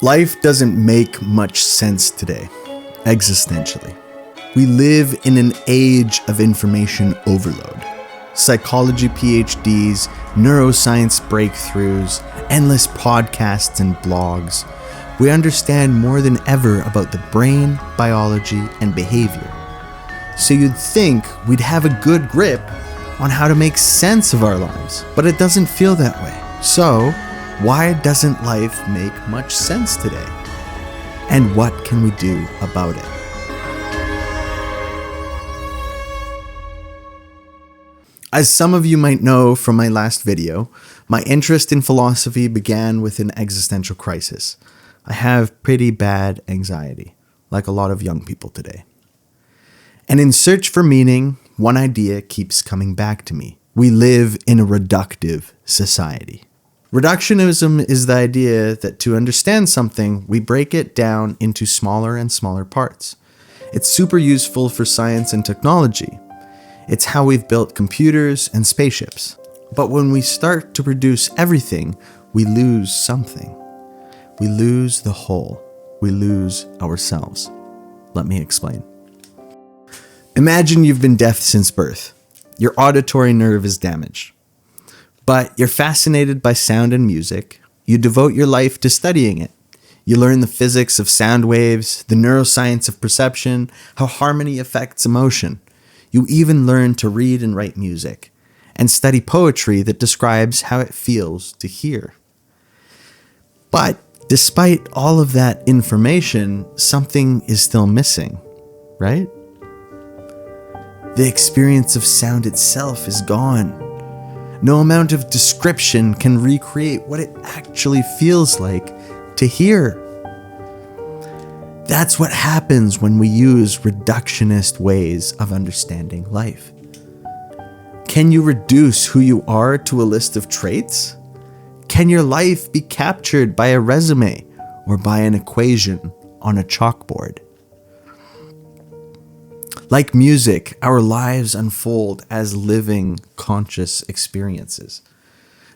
Life doesn't make much sense today, existentially. We live in an age of information overload. Psychology PhDs, neuroscience breakthroughs, endless podcasts and blogs. We understand more than ever about the brain, biology, and behavior. So you'd think we'd have a good grip on how to make sense of our lives, but it doesn't feel that way. So, why doesn't life make much sense today? And what can we do about it? As some of you might know from my last video, my interest in philosophy began with an existential crisis. I have pretty bad anxiety, like a lot of young people today. And in search for meaning, one idea keeps coming back to me. We live in a reductive society. Reductionism is the idea that to understand something, we break it down into smaller and smaller parts. It's super useful for science and technology. It's how we've built computers and spaceships. But when we start to reduce everything, we lose something. We lose the whole. We lose ourselves. Let me explain. Imagine you've been deaf since birth. Your auditory nerve is damaged. But you're fascinated by sound and music. You devote your life to studying it. You learn the physics of sound waves, the neuroscience of perception, how harmony affects emotion. You even learn to read and write music, and study poetry that describes how it feels to hear. But despite all of that information, something is still missing, right? The experience of sound itself is gone. No amount of description can recreate what it actually feels like to hear. That's what happens when we use reductionist ways of understanding life. Can you reduce who you are to a list of traits? Can your life be captured by a resume or by an equation on a chalkboard? Like music, our lives unfold as living, conscious experiences,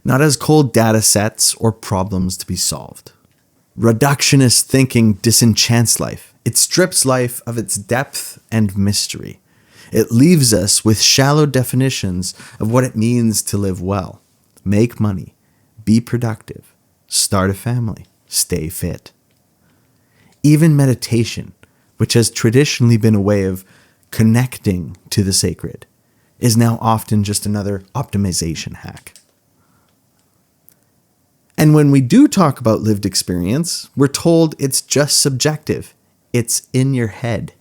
not as cold data sets or problems to be solved. Reductionist thinking disenchants life. It strips life of its depth and mystery. It leaves us with shallow definitions of what it means to live well, make money, be productive, start a family, stay fit. Even meditation, which has traditionally been a way of connecting to the sacred, is now often just another optimization hack. And when we do talk about lived experience, we're told it's just subjective. It's in your head.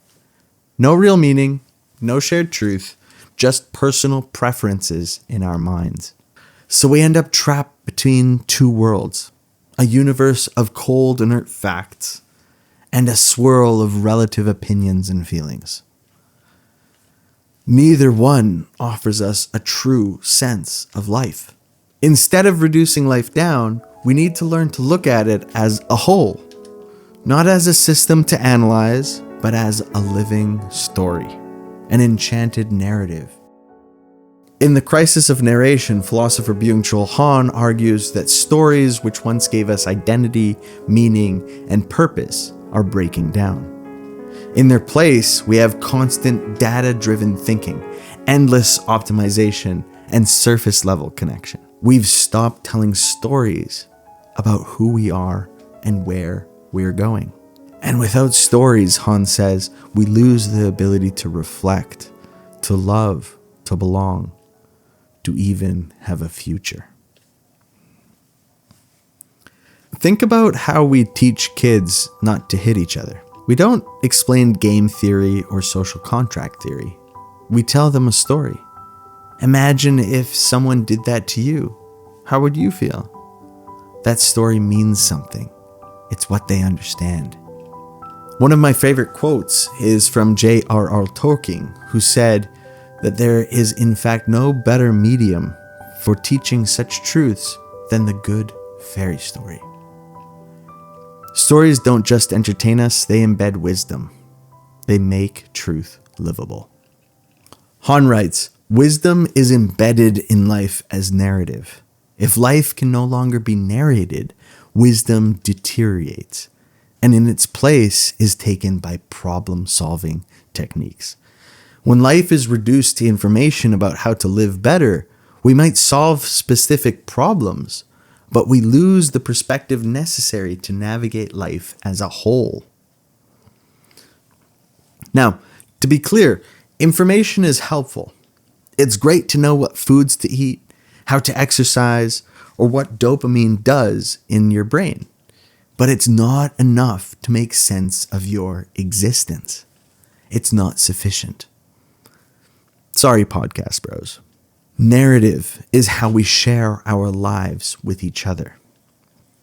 No real meaning, no shared truth, just personal preferences in our minds. So we end up trapped between two worlds, a universe of cold, inert facts, and a swirl of relative opinions and feelings. Neither one offers us a true sense of life. Instead of reducing life down, we need to learn to look at it as a whole, not as a system to analyze, but as a living story, an enchanted narrative. In the Crisis of Narration, philosopher Byung-Chul Han argues that stories which once gave us identity, meaning, and purpose are breaking down. In their place, we have constant data-driven thinking, endless optimization, and surface-level connection. We've stopped telling stories about who we are and where we're going. And without stories, Han says, we lose the ability to reflect, to love, to belong, to even have a future. Think about how we teach kids not to hit each other. We don't explain game theory or social contract theory. We tell them a story. Imagine if someone did that to you. How would you feel? That story means something. It's what they understand. One of my favorite quotes is from J.R.R. Tolkien, who said that there is in fact no better medium for teaching such truths than the good fairy story. Stories don't just entertain us, they embed wisdom. They make truth livable. Han writes, wisdom is embedded in life as narrative. If life can no longer be narrated, wisdom deteriorates. and in its place is taken by problem-solving techniques. When life is reduced to information about how to live better, we might solve specific problems, but we lose the perspective necessary to navigate life as a whole. Now, to be clear, information is helpful. It's great to know what foods to eat, how to exercise, or what dopamine does in your brain. But it's not enough to make sense of your existence. It's not sufficient. Sorry, podcast bros. Narrative is how we share our lives with each other.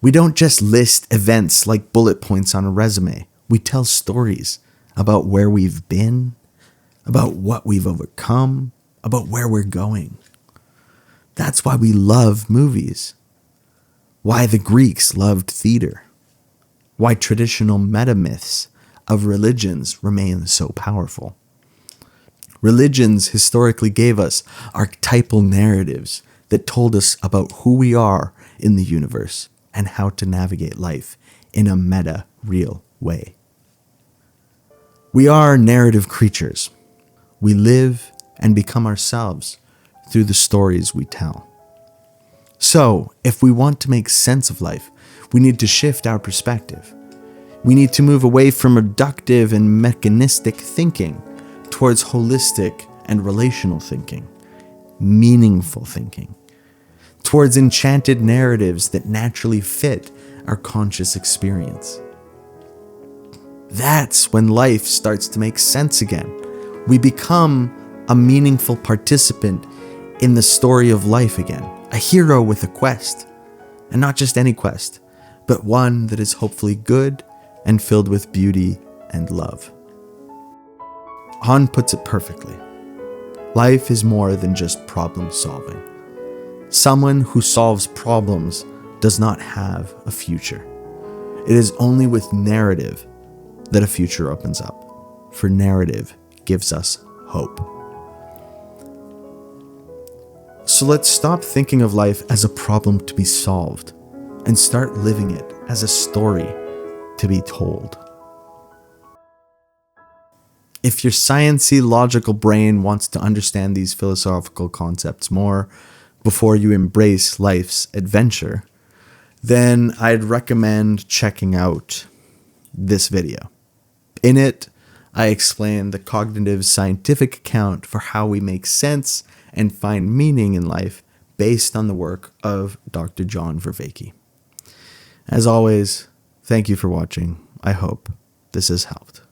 We don't just list events like bullet points on a resume. We tell stories about where we've been, about what we've overcome, about where we're going. That's why we love movies. Why the Greeks loved theater. Why traditional metamyths of religions remain so powerful. Religions historically gave us archetypal narratives that told us about who we are in the universe and how to navigate life in a meta-real way. We are narrative creatures. We live and become ourselves through the stories we tell. So, if we want to make sense of life, we need to shift our perspective. We need to move away from reductive and mechanistic thinking towards holistic and relational thinking, meaningful thinking, towards enchanted narratives that naturally fit our conscious experience. That's when life starts to make sense again. We become a meaningful participant in the story of life again, a hero with a quest, and not just any quest, but one that is hopefully good and filled with beauty and love. Han puts it perfectly. Life is more than just problem solving. Someone who solves problems does not have a future. It is only with narrative that a future opens up, for narrative gives us hope. So let's stop thinking of life as a problem to be solved and start living it as a story to be told. If your sciencey, logical brain wants to understand these philosophical concepts more before you embrace life's adventure, then I'd recommend checking out this video. In it, I explain the cognitive scientific account for how we make sense and find meaning in life based on the work of Dr. John Vervaeke. As always, thank you for watching. I hope this has helped.